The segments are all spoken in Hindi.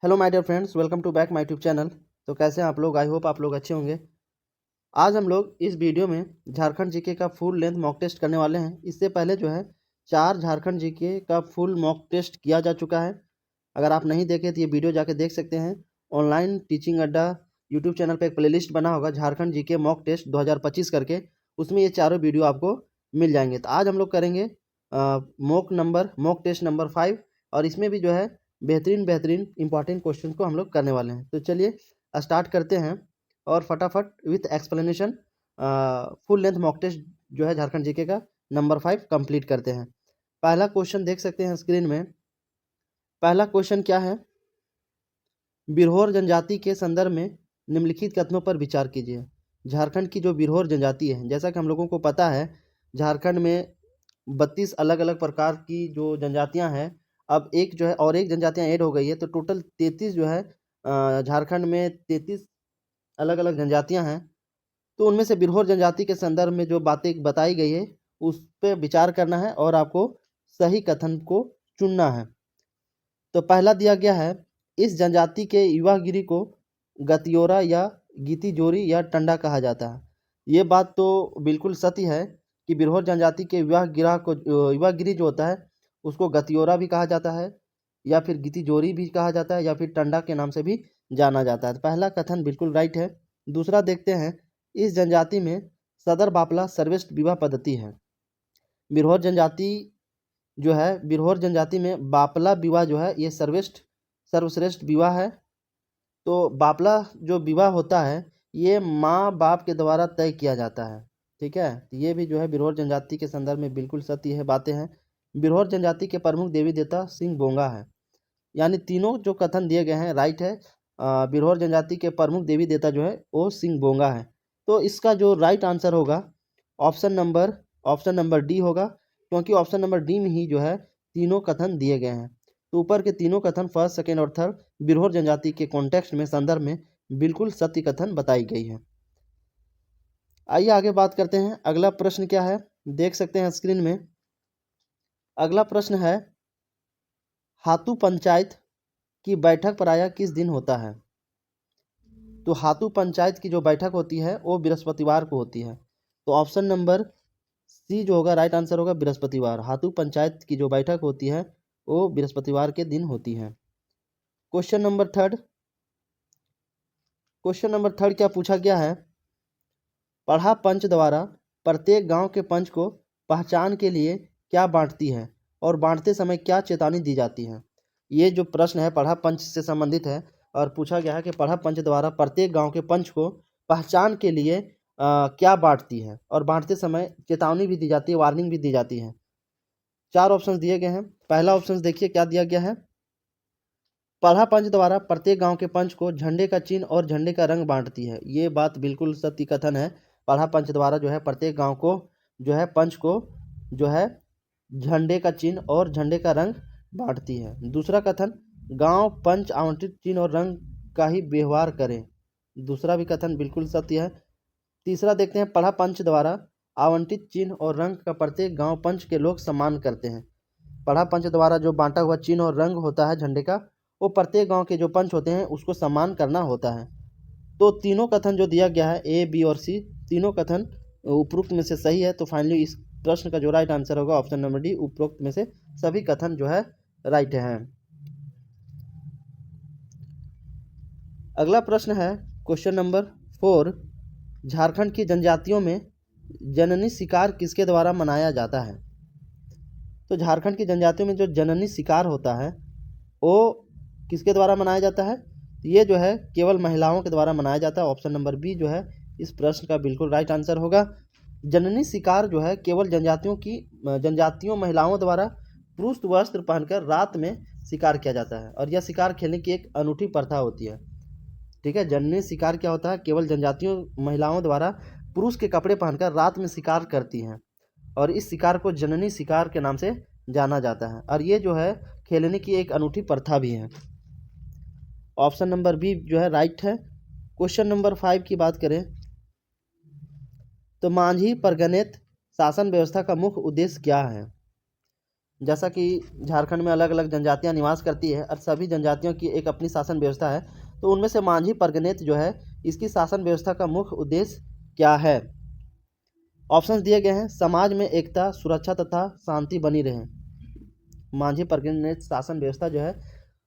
Hello my dear friends, welcome to back my YouTube channel. तो कैसे हैं आप लोग? आई होप आप लोग अच्छे होंगे। आज हम लोग इस वीडियो में झारखंड जीके का फुल लेंथ मॉक टेस्ट करने वाले हैं। इससे पहले जो है 4 झारखंड जीके का फुल मॉक टेस्ट किया जा चुका है। अगर आप नहीं देखे तो ये वीडियो जाके देख सकते हैं। ऑनलाइन टीचिंग अड्डा यूट्यूब चैनल पर एक प्लेलिस्ट बना होगा झारखंड जीके मॉक टेस्ट 2025 करके, उसमें ये चारों वीडियो आपको मिल जाएंगे। तो आज हम लोग करेंगे मॉक टेस्ट नंबर 5, और इसमें भी जो है बेहतरीन इंपॉर्टेंट क्वेश्चन को हम लोग करने वाले हैं। तो चलिए स्टार्ट करते हैं और फटाफट with explanation full length mock test जो है झारखंड जीके का नंबर 5 कंप्लीट करते हैं। पहला क्वेश्चन देख सकते हैं स्क्रीन में। पहला क्वेश्चन क्या है? बिरहोर जनजाति के संदर्भ में निम्नलिखित कथनों पर विचार कीजिए। झारखंड की जो बिरहोर जनजाति है, जैसा कि हम लोगों को पता है झारखंड में 32 अलग अलग प्रकार की जो जनजातियां हैं, अब एक जो है और एक जनजातियां ऐड हो गई है, तो टोटल 33 जो है झारखंड में 33 अलग अलग जनजातियां हैं। तो उनमें से बिरहोर जनजाति के संदर्भ में जो बातें बताई गई है उस पर विचार करना है और आपको सही कथन को चुनना है। तो पहला दिया गया है, इस जनजाति के युवा गिरी को गतियोरा या गीतिजोरी या टंडा कहा जाता है। ये बात तो बिल्कुल सत्य है कि बिरहोर जनजाति के युवा गिरी जो होता है उसको गतियोरा भी कहा जाता है, या फिर गीतिजोरी भी कहा जाता है, या फिर टंडा के नाम से भी जाना जाता है। तो पहला कथन बिल्कुल राइट है। दूसरा देखते हैं, इस जनजाति में सदर बापला सर्वश्रेष्ठ विवाह पद्धति है। बिरहोर जनजाति में बापला विवाह जो है ये सर्वश्रेष्ठ विवाह है। तो बापला जो विवाह होता है ये माँ बाप के द्वारा तय किया जाता है। ठीक है, ये भी जो है बिरहोर जनजाति के संदर्भ में बिल्कुल सत्य है बातें हैं। बिरहोर जनजाति के प्रमुख देवी देवता सिंह बोंगा है। यानी तीनों जो कथन दिए गए हैं राइट है। बिरहोर जनजाति के प्रमुख देवी देवता जो है वो सिंह बोंगा है। तो इसका जो राइट आंसर होगा ऑप्शन नंबर डी होगा, क्योंकि ऑप्शन नंबर डी में ही जो है तीनों कथन दिए गए हैं। तो ऊपर के तीनों कथन फर्स्ट, सेकेंड और थर्ड बिरहोर जनजाति के कॉन्टेक्स्ट में संदर्भ में बिल्कुल सत्य कथन बताई गई है। आइए आगे बात करते हैं। अगला प्रश्न क्या है देख सकते हैं स्क्रीन में। अगला प्रश्न है, हातू पंचायत की बैठक प्रायः किस दिन होता है? तो हातू पंचायत की जो बैठक होती है वो बृहस्पतिवार को होती है। तो ऑप्शन नंबर सी जो होगा राइट आंसर होगा बृहस्पतिवार। हातू पंचायत की जो बैठक होती है वो बृहस्पतिवार के दिन होती है। क्वेश्चन नंबर थर्ड क्या पूछा गया है? पढ़ा पंच द्वारा प्रत्येक गांव के पंच को पहचान के लिए क्या बांटती है और बांटते समय क्या चेतावनी दी जाती है? ये जो प्रश्न है पढ़ा पंच से संबंधित है और पूछा गया है कि पढ़ा पंच द्वारा प्रत्येक गांव के पंच को पहचान के लिए क्या बांटती है और बांटते समय चेतावनी भी दी जाती है, वार्निंग भी दी जाती है। 4 ऑप्शन दिए गए हैं। पहला ऑप्शन देखिए क्या दिया गया है, पढ़ा पंच द्वारा प्रत्येक गांव के पंच को झंडे का चिन्ह और झंडे का रंग बांटती है। ये बात बिल्कुल सत्य कथन है। पढ़ा पंच द्वारा जो है प्रत्येक गांव को जो है पंच को जो है झंडे का चिन्ह और झंडे का रंग बांटती है। दूसरा कथन, गांव पंच आवंटित चिन्ह और रंग का ही व्यवहार करें। दूसरा भी कथन बिल्कुल सत्य है। तीसरा देखते हैं, पढ़ा पंच द्वारा आवंटित चिन्ह और रंग का प्रत्येक गांव पंच के लोग सम्मान करते हैं। पढ़ा पंच द्वारा जो बांटा हुआ चिन्ह और रंग होता है झंडे का, वो प्रत्येक गांव के जो पंच होते हैं उसको सम्मान करना होता है। तो तीनों कथन जो दिया गया है ए, बी और सी, तीनों कथन उपरोक्त में से सही है। तो फाइनली इस प्रश्न का जो राइट आंसर होगा ऑप्शन नंबर डी, उपरोक्त में से सभी कथन जो है राइट है। अगला प्रश्न है क्वेश्चन नंबर 4, झारखंड की जनजातियों में जननी शिकार किसके द्वारा मनाया जाता है? तो झारखंड की जनजातियों में जो जननी शिकार होता है वो किसके द्वारा मनाया जाता है? ये जो है केवल महिलाओं के द्वारा मनाया जाता है। ऑप्शन नंबर बी जो है इस प्रश्न का बिल्कुल राइट आंसर होगा। जननी शिकार जो है केवल जनजातियों महिलाओं द्वारा पुरुष वस्त्र पहनकर रात में शिकार किया जाता है, और यह शिकार खेलने की एक अनूठी प्रथा होती है। ठीक है, जननी शिकार क्या होता है? केवल जनजातियों महिलाओं द्वारा पुरुष के कपड़े पहनकर रात में शिकार करती हैं, और इस शिकार को जननी शिकार के नाम से जाना जाता है, और ये जो है खेलने की एक अनूठी प्रथा भी है। ऑप्शन नंबर बी जो है राइट है। क्वेश्चन नंबर 5 की बात करें तो मांझी परगनेत शासन व्यवस्था का मुख्य उद्देश्य क्या है? जैसा कि झारखंड में अलग अलग जनजातियां निवास करती है और सभी जनजातियों की एक अपनी शासन व्यवस्था है, तो उनमें से मांझी परगनेत जो है इसकी शासन व्यवस्था का मुख्य उद्देश्य क्या है? ऑप्शंस दिए गए हैं। समाज में एकता, सुरक्षा तथा शांति बनी रहे। मांझी परगनेत शासन व्यवस्था जो है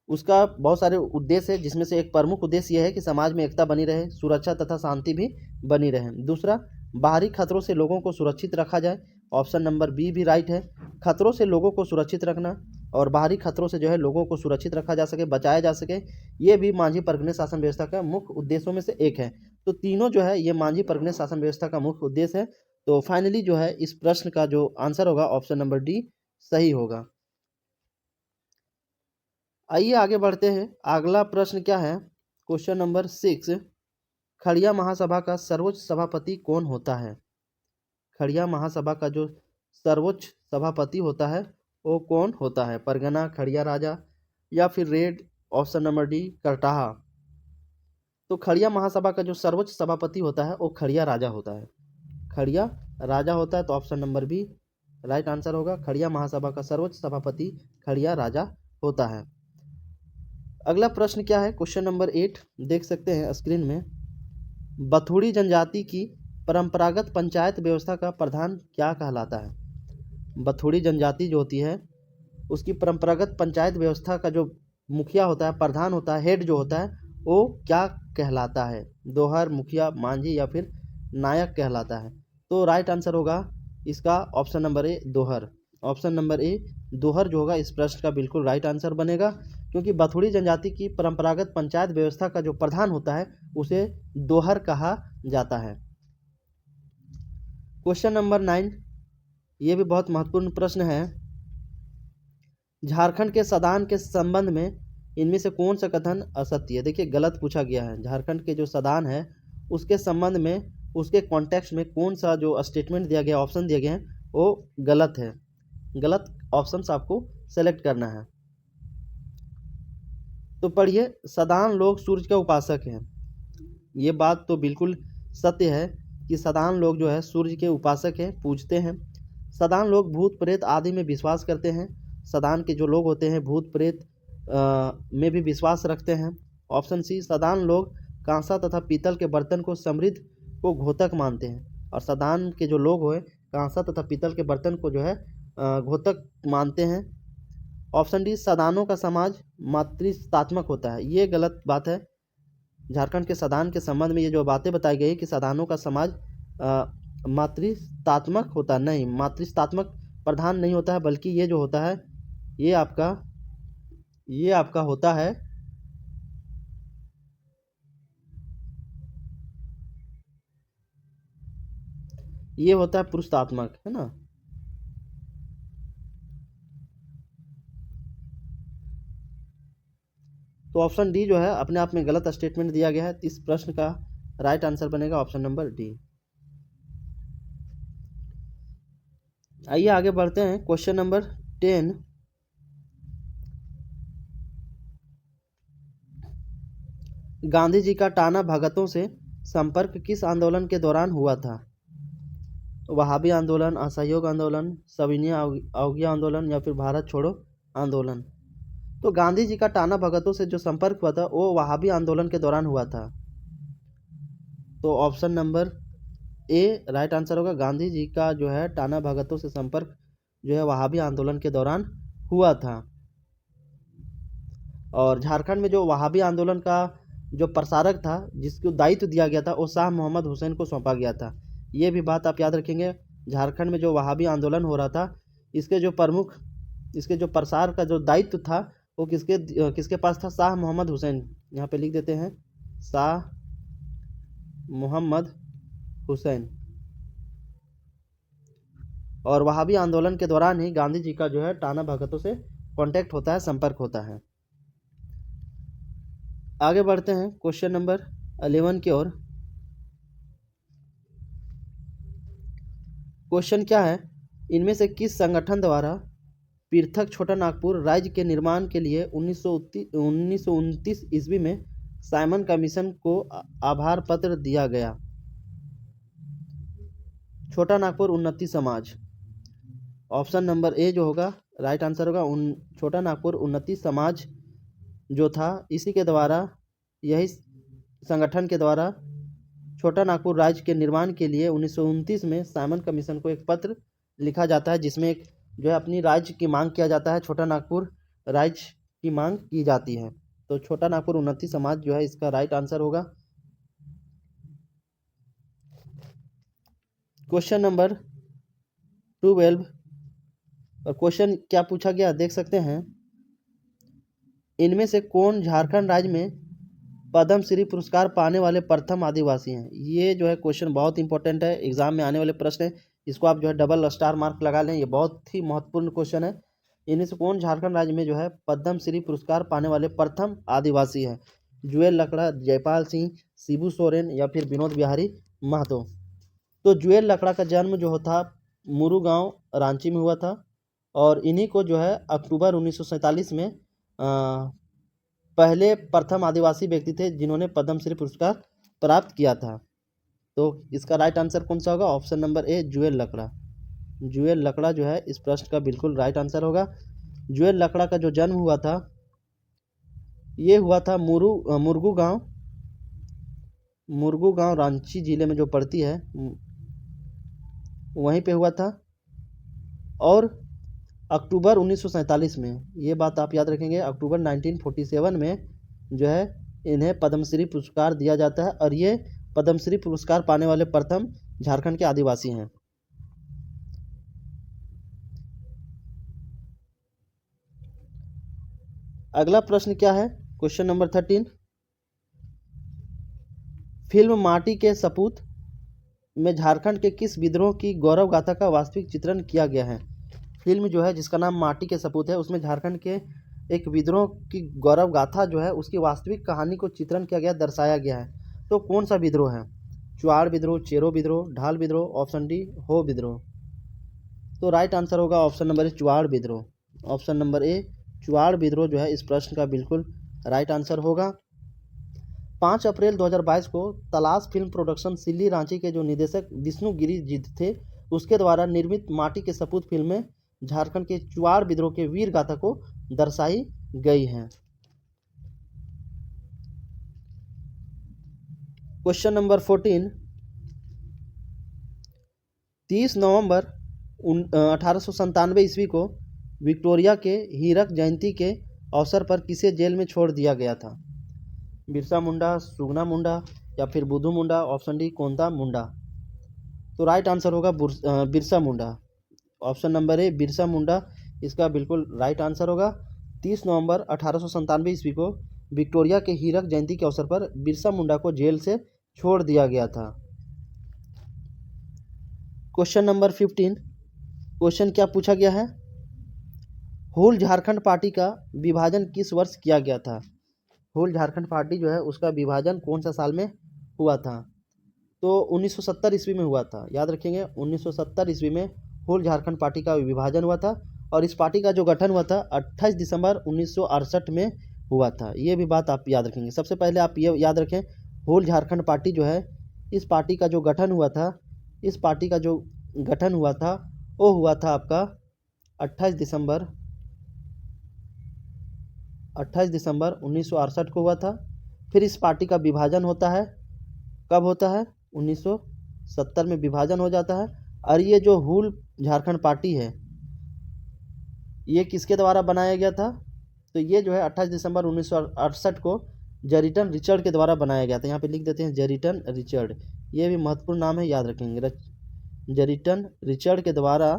उसका बहुत सारे उद्देश्य है, जिसमें से एक प्रमुख उद्देश्य यह है कि समाज में एकता बनी रहे, सुरक्षा तथा शांति भी बनी रहे। दूसरा, बाहरी खतरों से लोगों को सुरक्षित रखा जाए। ऑप्शन नंबर बी भी राइट है। खतरों से लोगों को सुरक्षित रखना और बाहरी खतरों से जो है लोगों को सुरक्षित रखा जा सके, बचाया जा सके, ये भी मांझी परगनेत शासन व्यवस्था का मुख्य उद्देश्यों में से एक है। तो तीनों जो है ये मांझी परगनेत शासन व्यवस्था का मुख्य उद्देश्य है। तो फाइनली जो है इस प्रश्न का जो आंसर होगा ऑप्शन नंबर डी सही होगा। आइए आगे बढ़ते हैं। अगला प्रश्न क्या है? क्वेश्चन नंबर 6, खड़िया महासभा का सर्वोच्च सभापति कौन होता है? खड़िया महासभा का जो सर्वोच्च सभापति होता है वो कौन होता है? परगना, खड़िया राजा या फिर red? Option number D Kartaha. तो खड़िया महासभा का जो सर्वोच्च सभापति होता है वो खड़िया राजा होता है। खड़िया राजा होता है, तो option number B right answer होगा। खड़िया महासभा का सर्वोच्च सभापति खड़िया राजा होता है। अगला प्रश्न क्या है? क्वेश्चन नंबर 8 देख सकते हैं स्क्रीन में। बथुड़ी जनजाति की परंपरागत पंचायत व्यवस्था का प्रधान क्या कहलाता है? बथुड़ी जनजाति जो होती है उसकी परंपरागत पंचायत व्यवस्था का जो मुखिया होता है, प्रधान होता है, हेड जो होता है वो क्या कहलाता है? दोहर, मुखिया, मांझी या फिर नायक कहलाता है? तो राइट आंसर होगा इसका option number A Dohar. Option number A Dohar जो होगा इस प्रश्न का बिल्कुल राइट आंसर बनेगा, क्योंकि बथुड़ी जनजाति की परंपरागत पंचायत व्यवस्था का जो प्रधान होता है उसे दोहर कहा जाता है। क्वेश्चन नंबर 9, ये भी बहुत महत्वपूर्ण प्रश्न है। झारखंड के सदान के संबंध में इनमें से कौन सा कथन असत्य है? देखिए गलत पूछा गया है। झारखंड के जो सदान है उसके संबंध में, उसके कॉन्टेक्स्ट में कौन सा जो स्टेटमेंट दिया गया, ऑप्शन दिए गए हैं वो गलत है। गलत ऑप्शंस आपको सेलेक्ट करना है। तो पढ़िए, सदान लोग सूर्य के उपासक हैं। ये बात तो बिल्कुल सत्य है कि सदान लोग जो है सूर्य के उपासक हैं, पूजते हैं। सदान लोग भूत प्रेत आदि में विश्वास करते हैं। सदान के जो लोग होते हैं भूत प्रेत में भी विश्वास रखते हैं। ऑप्शन सी, सदान लोग कांसा तथा पीतल के बर्तन को समृद्ध को घोतक मानते हैं। और सदान के जो लोग हैं कांसा तथा पीतल के बर्तन को जो है घोतक मानते हैं। ऑप्शन डी, सदानों का समाज मातृतात्मक होता है। ये गलत बात है। झारखंड के सदान के संबंध में ये जो बातें बताई गई कि सदानों का समाज मातृतात्मक होता नहीं, मातृतात्मक प्रधान नहीं होता है, बल्कि ये जो होता है ये आपका होता है ये होता है पुरुषात्मक, है ना। तो ऑप्शन डी जो है अपने आप में गलत स्टेटमेंट दिया गया है। इस प्रश्न का राइट आंसर बनेगा ऑप्शन नंबर डी। आइए आगे बढ़ते हैं। क्वेश्चन नंबर 10, गांधी जी का टाना भगतों से संपर्क किस आंदोलन के दौरान हुआ था? वहाबी आंदोलन, असहयोग आंदोलन, सविनय अवज्ञा आंदोलन या फिर भारत छोड़ो आंदोलन? तो गांधी जी का टाना भगतों से जो संपर्क हुआ था वो वहाबी आंदोलन के दौरान हुआ था। तो ऑप्शन नंबर ए राइट आंसर होगा। गांधी जी का जो है टाना भगतों से संपर्क जो है वहाबी आंदोलन के दौरान हुआ था। और झारखंड में जो वहाबी आंदोलन का जो प्रसारक था, जिसको दायित्व दिया गया था, वो शाह मोहम्मद हुसैन को सौंपा गया था। ये भी बात आप याद रखेंगे। झारखंड में जो वहाबी आंदोलन हो रहा था इसके जो प्रसार का जो दायित्व था वो किसके पास था? शाह मोहम्मद हुसैन। यहाँ पे लिख देते हैं शाह मोहम्मद हुसैन। और वहाबी आंदोलन के दौरान ही गांधी जी का जो है टाना भगतों से कांटेक्ट होता है, संपर्क होता है। आगे बढ़ते हैं क्वेश्चन नंबर 11 की ओर। क्वेश्चन क्या है? इनमें से किस संगठन द्वारा पृथक छोटा नागपुर राज्य के निर्माण के लिए 1929 ईस्वी में साइमन कमीशन को आभार पत्र दिया गया? छोटा नागपुर उन्नति समाज। ऑप्शन नंबर ए जो होगा राइट आंसर होगा छोटा नागपुर उन्नति समाज जो था, इसी के द्वारा, यही संगठन के द्वारा छोटा नागपुर राज्य के निर्माण के लिए 1929 में साइमन कमीशन को एक पत्र लिखा जाता है, जिसमें एक जो है अपनी राज्य की मांग किया जाता है, छोटा नागपुर राज्य की मांग की जाती है। तो छोटा नागपुर उन्नति समाज जो है इसका राइट आंसर होगा। क्वेश्चन नंबर 12, और क्वेश्चन क्या पूछा गया देख सकते हैं। इनमें से कौन झारखंड राज्य में पद्म श्री पुरस्कार पाने वाले प्रथम आदिवासी हैं? ये जो है क्वेश्चन बहुत इंपॉर्टेंट है, एग्जाम में आने वाले प्रश्न है, इसको आप जो है डबल स्टार मार्क लगा लें, ये बहुत ही महत्वपूर्ण क्वेश्चन है। इनमें से कौन झारखंड राज्य में जो है पद्म श्री पुरस्कार पाने वाले प्रथम आदिवासी है? जुएल लकड़ा, जयपाल सिंह, शिबू सोरेन या फिर विनोद बिहारी महतो? तो जुएल लकड़ा का जन्म जो होता मुरु गांव रांची में हुआ था, और इन्हीं को जो है अक्टूबर 1947 में पहले प्रथम आदिवासी व्यक्ति थे जिन्होंने पद्मश्री पुरस्कार प्राप्त किया था। तो इसका राइट आंसर कौन सा होगा? ऑप्शन नंबर ए, जुएल लकड़ा। जुएल लकड़ा जो है इस प्रश्न का बिल्कुल राइट आंसर होगा। जुएल लकड़ा का जो जन्म हुआ था, ये हुआ था मुरगू गांव रांची जिले में जो पड़ती है वहीं पे हुआ था, और अक्टूबर 1947 में, ये बात आप याद रखेंगे, अक्टूबर 1947 में जो है इन्हें पद्मश्री पुरस्कार दिया जाता है, और ये पद्मश्री पुरस्कार पाने वाले प्रथम झारखंड के आदिवासी हैं। अगला प्रश्न क्या है? क्वेश्चन नंबर 13, फिल्म माटी के सपूत में झारखंड के किस विद्रोह की गौरव गाथा का वास्तविक चित्रण किया गया है? फिल्म जो है जिसका नाम माटी के सपूत है, उसमें झारखंड के एक विद्रोह की गौरव गाथा जो है उसकी वास्तविक कहानी को चित्रण किया गया, दर्शाया गया है। तो कौन सा विद्रोह है? चुआड़ विद्रोह, चेरो विद्रोह, ढाल विद्रोह, ऑप्शन डी हो विद्रोह? तो राइट आंसर होगा ऑप्शन नंबर ए, चुआड़ विद्रोह। ऑप्शन नंबर ए, चुआड़ विद्रोह जो है इस प्रश्न का बिल्कुल राइट आंसर होगा। 5 अप्रैल 2022 को तलाश फिल्म प्रोडक्शन सिल्ली रांची के जो निदेशक विष्णु गिरी जी थे, उसके द्वारा निर्मित माटी के सपूत फिल्म में झारखंड के चुआड़ विद्रोह के वीर गाथा को दर्शाई गई है। क्वेश्चन नंबर 14, 30 नवंबर 1897 ईस्वी को विक्टोरिया के हीरक जयंती के अवसर पर किसे जेल में छोड़ दिया गया था? बिरसा मुंडा, सुगना मुंडा या फिर बुद्धू मुंडा? ऑप्शन डी, कोंता मुंडा? तो राइट आंसर होगा बिरसा मुंडा। ऑप्शन नंबर ए, बिरसा मुंडा इसका बिल्कुल राइट आंसर होगा। 30 नवंबर 1897 ईस्वी को विक्टोरिया के हीरक जयंती के अवसर पर बिरसा मुंडा को जेल से छोड़ दिया गया था। क्वेश्चन नंबर 15, क्वेश्चन क्या पूछा गया है? हुल झारखंड पार्टी का विभाजन किस वर्ष किया गया था? हुल झारखंड पार्टी जो है उसका विभाजन कौन सा साल में हुआ था? तो 1970 ईस्वी में हुआ था, याद रखेंगे। 1970 ईस्वी में हुल झारखंड पार्टी का विभाजन हुआ था, और इस पार्टी का जो गठन हुआ था 28 दिसंबर 1968 में हुआ था। ये भी बात आप याद रखेंगे। सबसे पहले आप ये याद रखें, हुल झारखंड पार्टी जो है, इस पार्टी का जो गठन हुआ था, इस पार्टी का जो गठन हुआ था वो हुआ था आपका 28 दिसंबर 1968 को हुआ था। फिर इस पार्टी का विभाजन होता है, कब होता है? 1970 में विभाजन हो जाता है। और ये जो हुल झारखंड पार्टी है, ये किसके द्वारा बनाया गया था? तो ये जो है 28 दिसंबर 1968 को जेरिटन रिचर्ड के द्वारा बनाया गया था। यहाँ पे लिख देते हैं जेरिटन रिचर्ड, ये भी महत्वपूर्ण नाम है, याद रखेंगे। जेरिटन रिचर्ड के द्वारा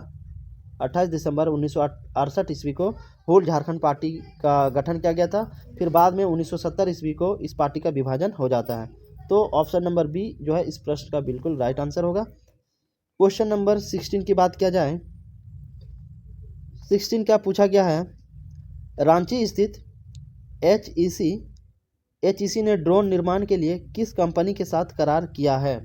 28 दिसंबर 1968 ईस्वी को हुल झारखंड पार्टी का गठन किया गया था। फिर बाद में 1970 ईस्वी को इस पार्टी का विभाजन हो जाता है। तो ऑप्शन नंबर बी जो है इस प्रश्न का बिल्कुल राइट आंसर होगा। क्वेश्चन नंबर 16 की बात किया जाए, 16 क्या पूछा गया है? रांची स्थित एचईसी ने ड्रोन निर्माण के लिए किस कंपनी के साथ करार किया है?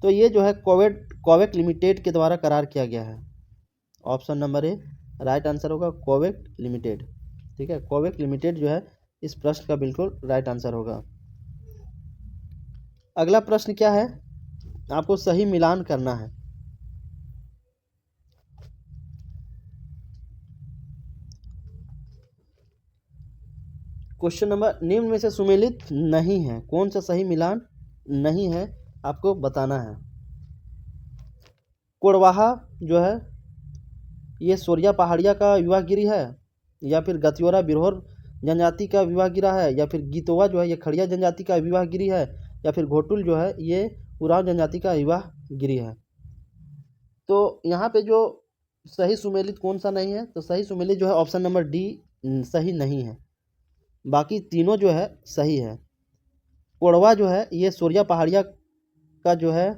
तो ये जो है कोवेक लिमिटेड के द्वारा करार किया गया है। ऑप्शन नंबर ए राइट आंसर होगा, कोवेक लिमिटेड। ठीक है, कोवेक लिमिटेड जो है इस प्रश्न का बिल्कुल राइट आंसर होगा। अगला प्रश्न क्या है? आपको सही मिलान करना है। क्वेश्चन नंबर, निम्न में से सुमेलित नहीं है, कौन सा सही मिलान नहीं है, आपको बताना है। कोरवाहा जो है ये सोरिया पहाड़िया का युवा गिरी है, या फिर गतियोरा बिरहोर जनजाति का विवाह गिरा है, या फिर गीतोवा जो है ये खड़िया जनजाति का विवाह गिरी है, या फिर घोटुल जो है ये उरांव जनजाति का विवाह गिरी है। तो यहाँ पे जो सही सुमेलित कौन सा नहीं है, तो सही सुमेलित जो है ऑप्शन नंबर डी सही नहीं है, बाकी तीनों जो है सही है। कोरवा जो है ये सोरिया पहाड़िया का जो है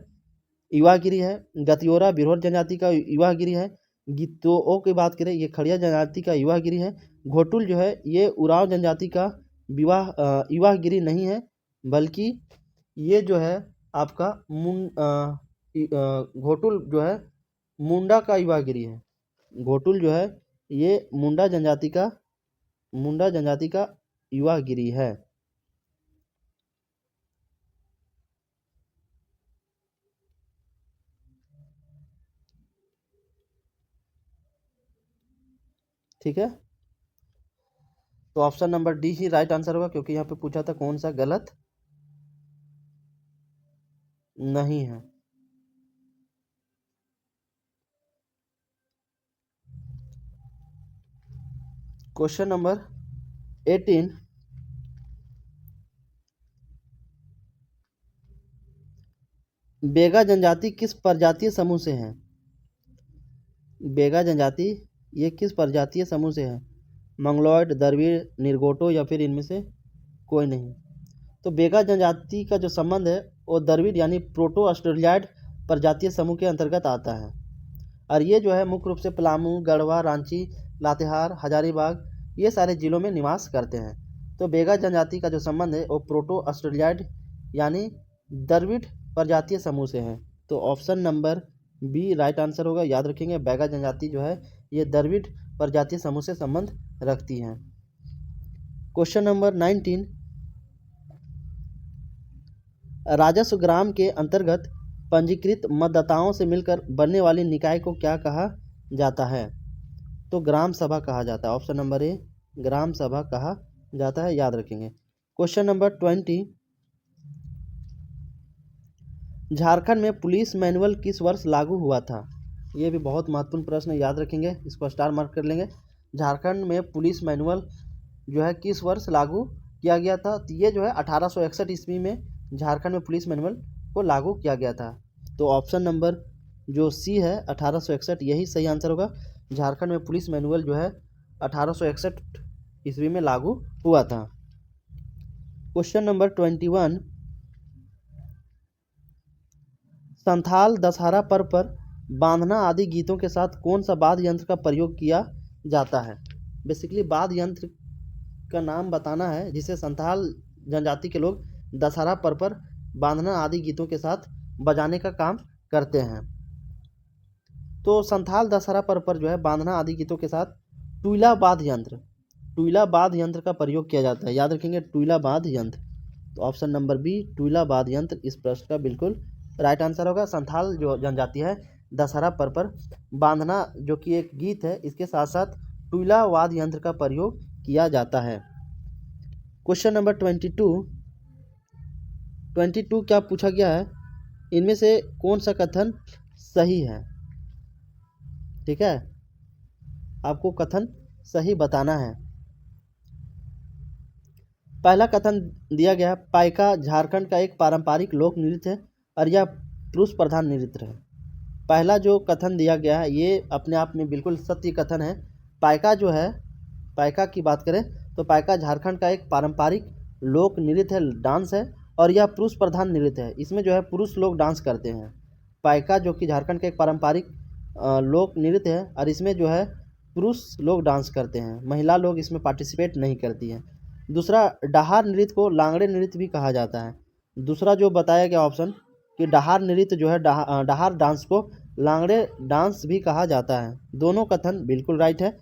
युवागिरी है, गतियोरा बिरहोर जनजाति का युवागिरी है, गीतोओ की बात करें ये खड़िया जनजाति का युवागिरी है, घोटुल जो है ये उरांव जनजाति का युवागिरी नहीं है, बल्कि ये जो है आपका घोटुल जो है मुंडा का युवागिरी है। घोटुल जो है ये मुंडा जनजाति का युवागिरी है। ठीक है, तो ऑप्शन नंबर डी ही राइट आंसर होगा, क्योंकि यहाँ पे पूछा था कौन सा गलत नहीं है। क्वेश्चन नंबर 18, बेगा जनजाति किस प्रजातीय समूह से है? बेगा जनजाति ये किस प्रजातीय समूह से है? मंगलोइड, द्रविड़, निरगोटो, या फिर इनमें से कोई नहीं। तो बेगा जनजाति का जो संबंध है वो द्रविड़ यानी प्रोटो ऑस्ट्रेलियाइड प्रजातीय समूह के अंतर्गत आता है, और ये जो है मुख्य रूप से पलामू, गढ़वा, रांची, लातेहार, हजारीबाग ये सारे जिलों में निवास करते हैं। तो बेगा जनजाति का जो संबंध है वो प्रोटो ऑस्ट्रेलियाइड यानी द्रविड़ प्रजातीय समूह से है। तो option number B right answer होगा, याद रखेंगे। बेगा जनजाति जो है ये द्रविड़ प्रजातीय समूह से संबंध रखती है। क्वेश्चन नंबर 19, राजस्व ग्राम के अंतर्गत पंजीकृत मतदाताओं से मिलकर बनने वाली निकाय को क्या कहा जाता है? तो ग्राम सभा कहा जाता है। ऑप्शन नंबर ए ग्राम सभा कहा जाता है, याद रखेंगे। क्वेश्चन नंबर 20, झारखंड में पुलिस मैनुअल किस वर्ष लागू हुआ था? ये भी बहुत महत्वपूर्ण प्रश्न है, याद रखेंगे, इसको स्टार मार्क कर लेंगे। झारखंड में पुलिस मैनुअल जो है किस वर्ष लागू किया गया था? तो ये जो है 1861 ईस्वी में झारखंड में पुलिस मैनुअल को लागू किया गया था। तो ऑप्शन नंबर जो सी है 1861 यही सही आंसर होगा। झारखंड में पुलिस मैनुअल जो है 1861 ईस्वी में लागू हुआ था। क्वेश्चन नंबर 21, संथाल दशहरा पर्व पर बांधना आदि गीतों के साथ कौन सा वाद्य यंत्र का प्रयोग किया जाता है? बेसिकली वाद्य यंत्र का नाम बताना है जिसे संथाल जनजाति के लोग दशहरा पर्व पर बांधना आदि गीतों के साथ बजाने का काम करते हैं। तो संथाल दशहरा पर्व पर जो है बांधना आदि गीतों के साथ टुइला वाद्य यंत्र का प्रयोग किया जाता है, याद रखेंगे, टुइला वाद्य यंत्र। तो ऑप्शन नंबर बी टुइला वाद्य यंत्र इस प्रश्न का बिल्कुल राइट आंसर होगा। संथाल जो जनजाति है दशहरा पर्व पर बांधना जो कि एक गीत है इसके साथ साथ टुइला वाद्य यंत्र का प्रयोग किया जाता है। क्वेश्चन नंबर 22 क्या पूछा गया है? इनमें से कौन सा कथन सही है? ठीक है, आपको कथन सही बताना है। पहला कथन दिया गया है, पाइका झारखंड का एक पारंपरिक लोक नृत्य है और यह पुरुष प्रधान नृत्य है। पहला जो कथन दिया गया है ये अपने आप में बिल्कुल सत्य कथन है। पाइका जो है, पाइका की बात करें तो पाइका झारखंड का एक पारंपरिक लोक नृत्य है, डांस है, और यह पुरुष प्रधान नृत्य है। इसमें जो है पुरुष लोग डांस करते हैं। पाइका जो कि झारखंड का एक पारंपरिक लोक नृत्य है और इसमें जो है पुरुष लोग डांस करते हैं, महिला लोग इसमें पार्टिसिपेट नहीं करती हैं। दूसरा, डाहार नृत्य को लांगड़े नृत्य भी कहा जाता है। दूसरा जो बताया गया ऑप्शन कि डाहार नृत्य जो है डाहार डांस को लांगड़े डांस भी कहा जाता है। दोनों कथन बिल्कुल राइट है,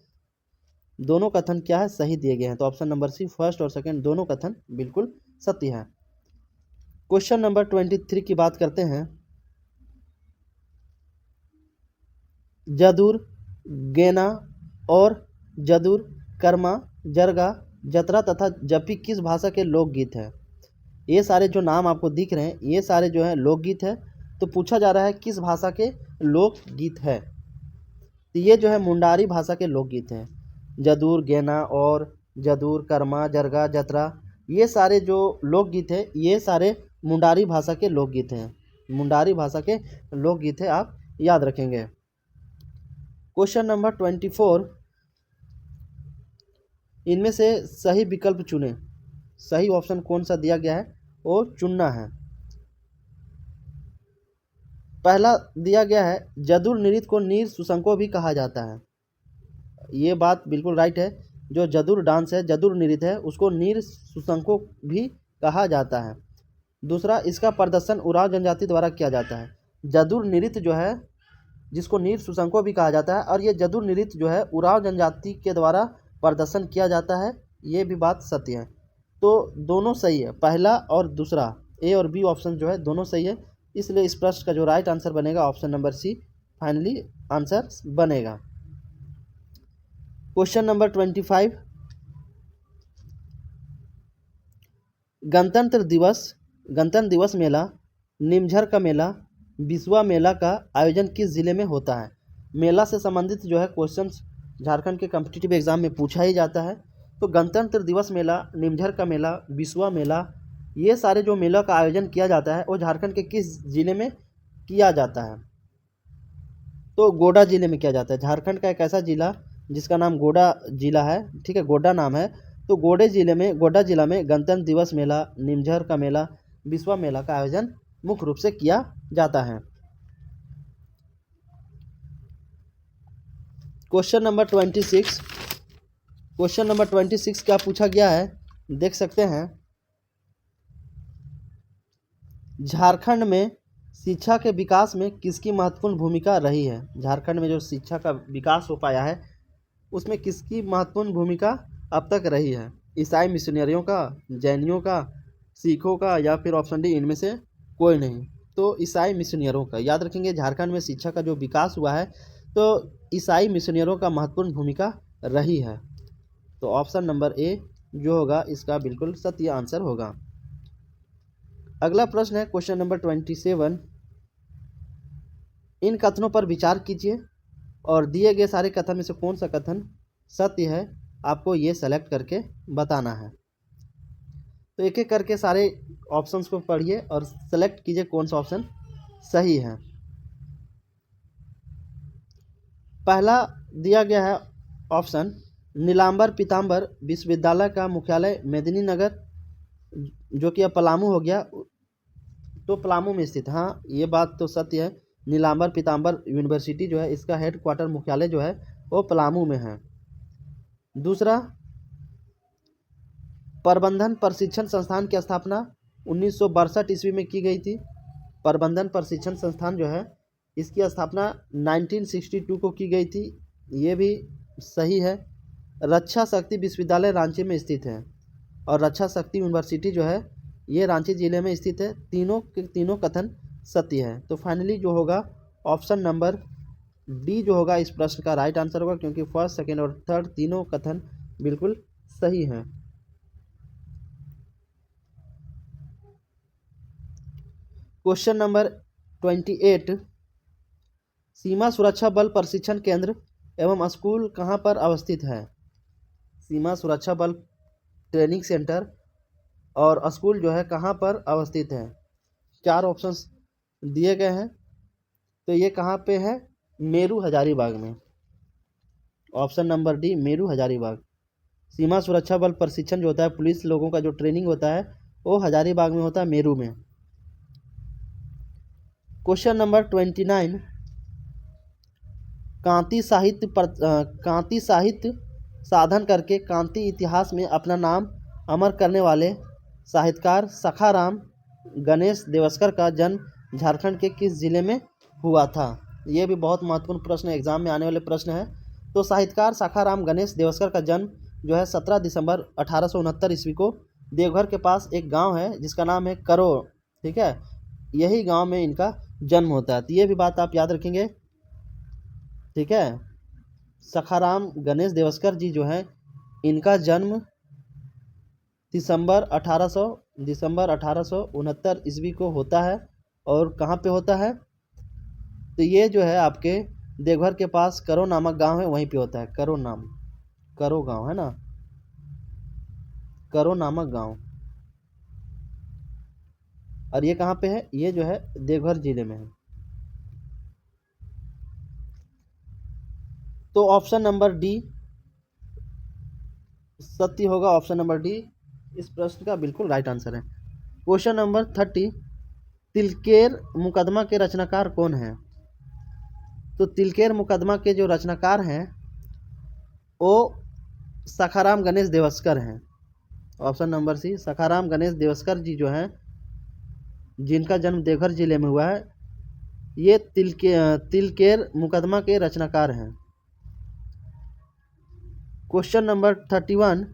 दोनों कथन क्या है सही दिए गए हैं। तो ऑप्शन नंबर सी फर्स्ट और सेकंड दोनों कथन बिल्कुल सत्य है। क्वेश्चन नंबर 23 की बात करते हैं। जदुर, गेना और जदुर, कर्मा, जरगा जतरा तथा जपी किस भाषा के लोकगीत हैं? ये सारे जो नाम आपको दिख रहे हैं ये सारे जो है लोकगीत है। तो पूछा जा रहा है किस भाषा के लोकगीत है, तो ये जो है मुंडारी भाषा के लोकगीत हैं। जदूर, गेना और जदूर, कर्मा, जरगा, जतरा, ये सारे जो लोकगीत है ये सारे मुंडारी भाषा के लोकगीत हैं। मुंडारी भाषा के लोकगीत है, आप याद रखेंगे। क्वेश्चन नंबर 24, इनमें से सही विकल्प चुनें। सही ऑप्शन कौन सा दिया गया है वो चुनना है। पहला दिया गया है जदुर नृत्य को नीर सुसंको भी कहा जाता है। ये बात बिल्कुल राइट है। जो जदुर डांस है, जदुर नृत्य है, उसको नीर सुसंको भी कहा जाता है। दूसरा, इसका प्रदर्शन उरांव जनजाति द्वारा किया जाता है। जदुर नृत्य जो है जिसको नीर सुसंको भी कहा जाता है, और ये जदुर नृत्य जो है उरांव जनजाति के द्वारा प्रदर्शन किया जाता है, ये भी बात सत्य है। तो दोनों सही है, पहला और दूसरा ए और बी ऑप्शन जो है दोनों सही है। इसलिए इस प्रश्न का जो राइट आंसर बनेगा option number C finally answer बनेगा। क्वेश्चन नंबर 25, गणतंत्र दिवस मेला, निमझर का मेला, बिस्वा मेला का आयोजन किस जिले में होता है? मेला से संबंधित जो है क्वेश्चन झारखंड के कॉम्पिटिटिव एग्जाम में पूछा ही जाता है। तो गणतंत्र दिवस मेला, निमझर का मेला, बिस्वा मेला, ये सारे जो मेला का आयोजन किया जाता है वो झारखंड के किस जिले में किया जाता है? तो गोड्डा जिले में किया जाता है। झारखंड का एक ऐसा जिला जिसका नाम गोड्डा जिला है, ठीक है, गोड्डा नाम है। तो गोड्डा जिला में गणतंत्र दिवस मेला, निमझर का मेला, बिस्वा मेला का आयोजन मुख्य रूप से किया जाता है। क्वेश्चन नंबर 26 क्या पूछा गया है देख सकते हैं। झारखंड में शिक्षा के विकास में किसकी महत्वपूर्ण भूमिका रही है? झारखंड में जो शिक्षा का विकास हो पाया है उसमें किसकी महत्वपूर्ण भूमिका अब तक रही है? ईसाई मिशनरियों का, जैनियों का, सिखों का, या फिर ऑप्शन डी इनमें से कोई नहीं? तो ईसाई मिशनरियों का। याद रखेंगे, झारखंड में शिक्षा का जो विकास हुआ है तो ईसाई मिशनरियों का महत्वपूर्ण भूमिका रही है। तो ऑप्शन नंबर ए जो होगा इसका बिल्कुल सत्य आंसर होगा। अगला प्रश्न है क्वेश्चन नंबर 27, इन कथनों पर विचार कीजिए और दिए गए सारे कथन में से कौन सा कथन सत्य है आपको ये सेलेक्ट करके बताना है। तो एक एक करके सारे ऑप्शंस को पढ़िए और सेलेक्ट कीजिए कौन सा ऑप्शन सही है। पहला दिया गया है ऑप्शन, नीलांबर पीताम्बर विश्वविद्यालय का मुख्यालय मेदिनीनगर, जो कि अब पलामू हो गया, तो पलामू में स्थित। हाँ, ये बात तो सत्य है। नीलांबर पीताम्बर यूनिवर्सिटी जो है इसका हेड क्वार्टर मुख्यालय जो है वो पलामू में है। दूसरा, प्रबंधन प्रशिक्षण संस्थान की स्थापना 1962 ईस्वी में की गई थी। प्रबंधन प्रशिक्षण संस्थान जो है इसकी स्थापना 1962 को की गई थी, ये भी सही है। रक्षा शक्ति विश्वविद्यालय रांची में स्थित है और रक्षा शक्ति यूनिवर्सिटी जो है ये रांची जिले में स्थित है। तीनों के तीनों कथन सत्य है। तो फाइनली जो होगा ऑप्शन नंबर डी जो होगा इस प्रश्न का राइट आंसर होगा, क्योंकि फर्स्ट, सेकेंड और थर्ड तीनों कथन बिल्कुल सही हैं। क्वेश्चन नंबर 28, सीमा सुरक्षा बल प्रशिक्षण केंद्र एवं स्कूल कहाँ पर अवस्थित है? सीमा सुरक्षा बल ट्रेनिंग सेंटर और स्कूल जो है कहाँ पर अवस्थित है? चार ऑप्शंस दिए गए हैं। तो ये कहाँ पे है? मेरू हजारीबाग में। Option number D Meru Hazaribagh. सीमा सुरक्षा बल प्रशिक्षण जो होता है, पुलिस लोगों का जो ट्रेनिंग होता है वो हजारीबाग में होता है, मेरू में। क्वेश्चन नंबर 29, कांति साहित्य साधन करके कांति इतिहास में अपना नाम अमर करने वाले साहित्यकार सखाराम गणेश देवस्कर का जन्म झारखंड के किस जिले में हुआ था? ये भी बहुत महत्वपूर्ण प्रश्न है, एग्जाम में आने वाले प्रश्न है। तो साहित्यकार सखाराम गणेश देवस्कर का जन्म जो है 17 दिसंबर 1869 ईस्वी को देवघर के पास एक गांव है जिसका नाम है करो, ठीक है, यही गांव में इनका जन्म होता है। तो ये भी बात आप याद रखेंगे, ठीक है। सखाराम गणेश देवस्कर जी जो हैं इनका जन्म दिसंबर 1869 ईस्वी को होता है। और कहाँ पे होता है? तो ये जो है आपके देवघर के पास करो नामक गांव है, वहीं पे होता है। करो गांव है ना, करो नामक गांव। और ये कहाँ पे है? ये जो है देवघर जिले में है। तो ऑप्शन नंबर डी सत्य होगा। ऑप्शन नंबर डी इस प्रश्न का बिल्कुल राइट आंसर है। क्वेश्चन नंबर 30, तिलकेर मुकदमा के रचनाकार कौन है? तो तिलकेर मुकदमा के जो रचनाकार हैं वो सखाराम गणेश देवस्कर हैं। Option number C, Sakharam Ganesh Deoskar ji जो हैं, जिनका जन्म देवघर जिले में हुआ है, ये तिलकेर मुकदमा के रचनाकार हैं। क्वेश्चन नंबर 31,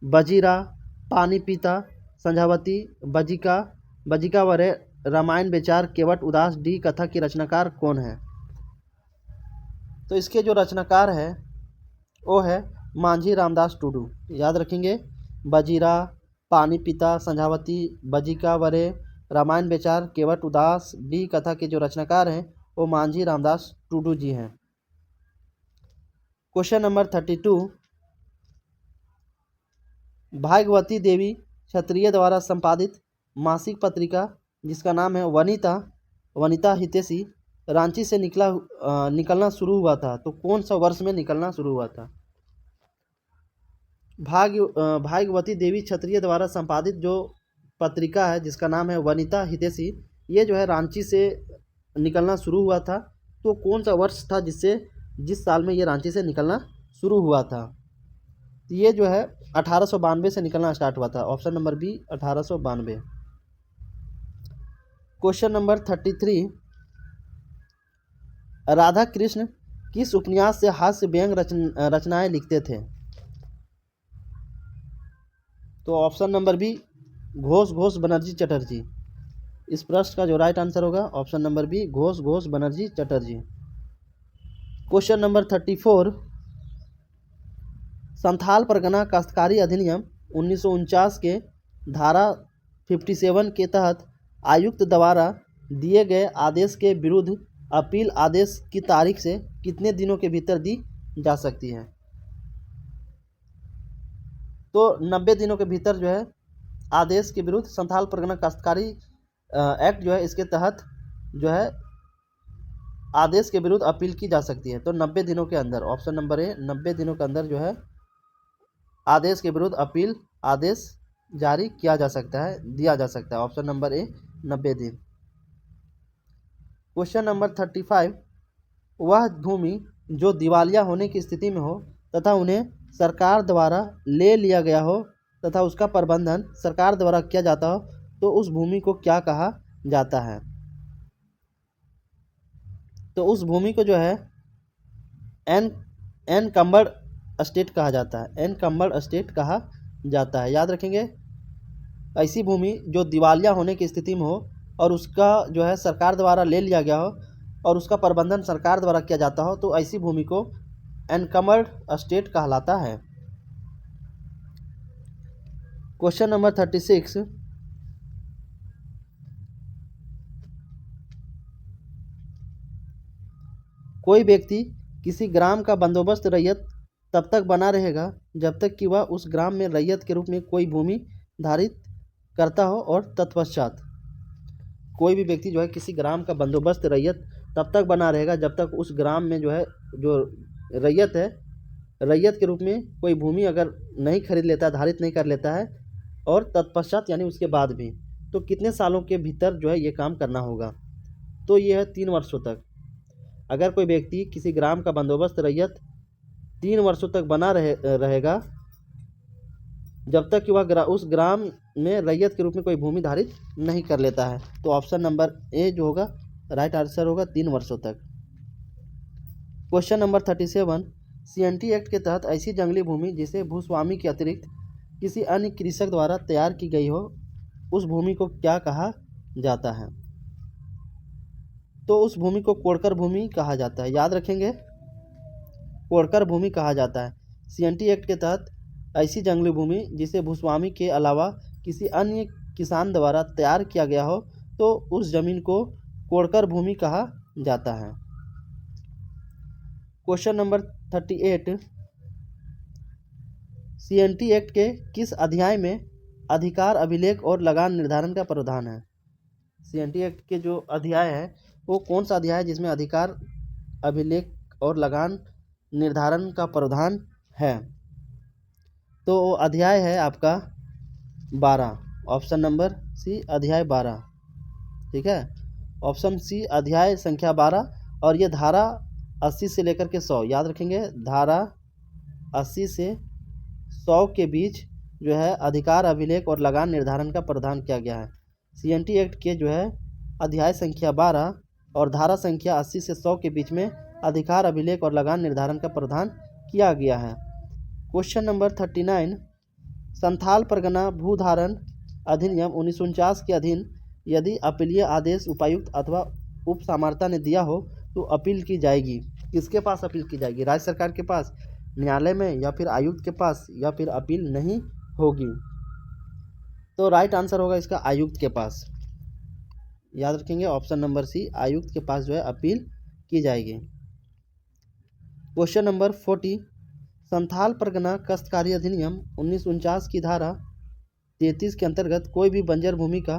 बजीरा, पानी पीता, संझावती, बजिका वरे, रामायण विचार, केवट उदास, डी कथा की रचनाकार कौन है? तो इसके जो रचनाकार है वो है मांझी रामदास टुडू। याद रखेंगे, बजीरा, पानी पीता, संझावती, बजिका वरे, रामायण विचार, केवट उदास, डी कथा के जो रचनाकार हैं वो मांझी रामदास टुडू जी हैं। क्वेश्चन नंबर 32, भाग्यवती देवी क्षत्रिय द्वारा संपादित मासिक पत्रिका जिसका नाम है वनिता हितैषी, रांची से निकलना शुरू हुआ था, तो कौन सा वर्ष में निकलना शुरू हुआ था? भाग्यवती देवी क्षत्रिय द्वारा संपादित जो पत्रिका है जिसका नाम है वनिता हितैषी, ये जो है रांची से निकलना शुरू हुआ था। तो कौन सा वर्ष था जिस साल में ये रांची से निकलना शुरू हुआ था? तो ये जो है 1892 से निकलना स्टार्ट हुआ था। Option number B 1892। Question number 33, Radha Krishna किस उपन्यास से हास्य व्यंग रचनाएं लिखते थे? तो option number B Ghosh Banerjee Chatterjee. इस प्रश्न का जो राइट आंसर होगा option number B Ghosh Banerjee Chatterjee. Question number 34, Santhal Pargana काश्तकारी अधिनियम 1949 के धारा 57 के तहत आयुक्त द्वारा दिए गए आदेश के विरुद्ध अपील आदेश की तारीख से कितने दिनों के भीतर दी जा सकती है? तो 90 दिनों के भीतर जो है आदेश के विरुद्ध संथाल परगना काश्तकारी एक्ट जो है इसके तहत जो है आदेश के विरुद्ध अपील की जा सकती है। तो 90 दिनों के अंदर, ऑप्शन नंबर ए 90 दिनों के अंदर जो है आदेश के विरुद्ध अपील आदेश जारी किया जा सकता है, दिया जा सकता है। ऑप्शन नंबर ए 90 दिन। क्वेश्चन नंबर 35, वह भूमि जो दिवालिया होने की स्थिति में हो तथा उन्हें सरकार द्वारा ले लिया गया हो तथा उसका प्रबंधन सरकार द्वारा किया जाता हो, तो उस भूमि को क्या कहा जाता है? तो उस भूमि को जो है एनकम्बर्ड एस्टेट कहा जाता है। एनकम्बर्ड एस्टेट कहा जाता है। याद रखेंगे, ऐसी भूमि जो दिवालिया होने की स्थिति में हो और उसका जो है सरकार द्वारा ले लिया गया हो और उसका प्रबंधन सरकार द्वारा किया जाता हो, तो ऐसी भूमि को एनकम्बर्ड एस्टेट कहलाता है। क्वेश्चन नंबर 36, कोई व्यक्ति किसी ग्राम का बंदोबस्त रैयत तब तक बना रहेगा जब तक कि वह उस ग्राम में रैयत के रूप में कोई भूमि धारित करता हो, और तत्पश्चात कोई भी व्यक्ति जो है किसी ग्राम का बंदोबस्त रैयत तब तक बना रहेगा जब तक उस ग्राम में जो है जो रैयत है, रैयत के रूप में कोई भूमि अगर नहीं खरीद लेता है, धारित नहीं कर लेता है, और तत्पश्चात यानी उसके बाद भी, तो कितने सालों के भीतर जो है ये काम करना होगा? तो ये है 3 वर्षों तक। अगर कोई व्यक्ति किसी ग्राम का बंदोबस्त रैयत 3 वर्षों तक बना रहेगा जब तक कि वह उस ग्राम में रैयत के रूप में कोई भूमि धारित नहीं कर लेता है। तो ऑप्शन नंबर ए जो होगा राइट आंसर होगा 3 वर्षों तक। क्वेश्चन नंबर 37, CNT एक्ट के तहत ऐसी जंगली भूमि जिसे भूस्वामी के अतिरिक्त किसी अन्य कृषक द्वारा तैयार की गई हो, उस भूमि को क्या कहा जाता है? तो उस भूमि को कोड़कर भूमि कहा जाता है। याद रखेंगे, कोड़कर भूमि कहा जाता है। CNT एक्ट के तहत ऐसी जंगली भूमि जिसे भूस्वामी के अलावा किसी अन्य किसान द्वारा तैयार किया गया हो तो उस जमीन को कोड़कर भूमि कहा जाता है। क्वेश्चन नंबर 38, CNT एक्ट के किस अध्याय में अधिकार अभिलेख और लगान निर्धारण का प्रावधान है? CNT एक्ट के जो अध्याय है वो कौन सा अध्याय है जिसमें अधिकार अभिलेख और लगान निर्धारण का प्रावधान है? तो वो अध्याय है आपका 12, ऑप्शन नंबर सी अध्याय 12। ठीक है, ऑप्शन सी अध्याय संख्या 12। और ये धारा 80 से लेकर के 100 याद रखेंगे। धारा 80 से 100 के बीच जो है अधिकार अभिलेख और लगान निर्धारण का प्रावधान किया गया है। CNT एक्ट के जो है अध्याय संख्या 12 और धारा संख्या 80 से 100 के बीच में अधिकार अभिलेख और लगान निर्धारण का प्रावधान किया गया है। क्वेश्चन नंबर 39, संथाल परगना भूधारण अधिनियम 1949 के अधीन यदि अपीलीय आदेश उपायुक्त अथवा उप सामर्ता ने दिया हो तो अपील की जाएगी। किसके पास अपील की जाएगी? राज्य सरकार के पास, न्यायालय में, या फिर आयुक्त के पास, या फिर अपील नहीं होगी? तो राइट आंसर होगा इसका आयुक्त के पास। याद रखेंगे ऑप्शन नंबर सी, आयुक्त के पास जो है अपील की जाएगी। क्वेश्चन नंबर 40, संथाल परगना काश्तकारी अधिनियम 1949 की धारा 33 के अंतर्गत कोई भी बंजर भूमि का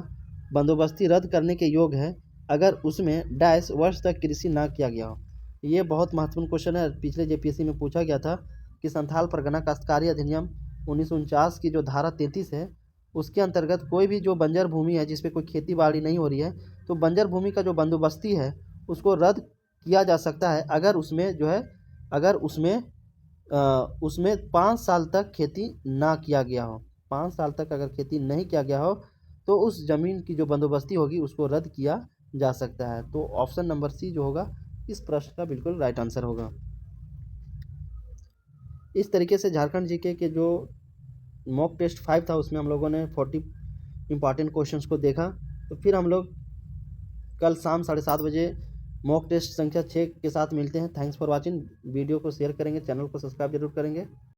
बंदोबस्ती रद्द करने के योग्य है अगर उसमें डैश वर्ष तक कृषि ना किया गया हो। ये बहुत महत्वपूर्ण क्वेश्चन है, पिछले JPSC में पूछा गया था कि संथाल परगना काश्तकारी अधिनियम 1949 की जो धारा 33 है उसके अंतर्गत कोई भी जो बंजर भूमि है जिसपे कोई खेती बाड़ी नहीं हो रही है तो बंजर भूमि का जो बंदोबस्ती है उसको रद्द किया जा सकता है अगर उसमें जो है उसमें 5 साल तक खेती ना किया गया हो। 5 साल तक अगर खेती नहीं किया गया हो तो उस ज़मीन की जो बंदोबस्ती होगी उसको रद्द किया जा सकता है। तो ऑप्शन नंबर सी जो होगा इस प्रश्न का बिल्कुल राइट आंसर होगा। इस तरीके से झारखंड जीके के जो मॉक टेस्ट 5 था उसमें हम लोगों ने 40 इंपॉर्टेंट क्वेश्चंस को देखा। तो फिर हम लोग कल शाम 7:30 बजे मॉक टेस्ट संख्या 6 के साथ मिलते हैं। Thanks for watching. वीडियो को शेयर करेंगे, चैनल को सब्सक्राइब जरूर करेंगे।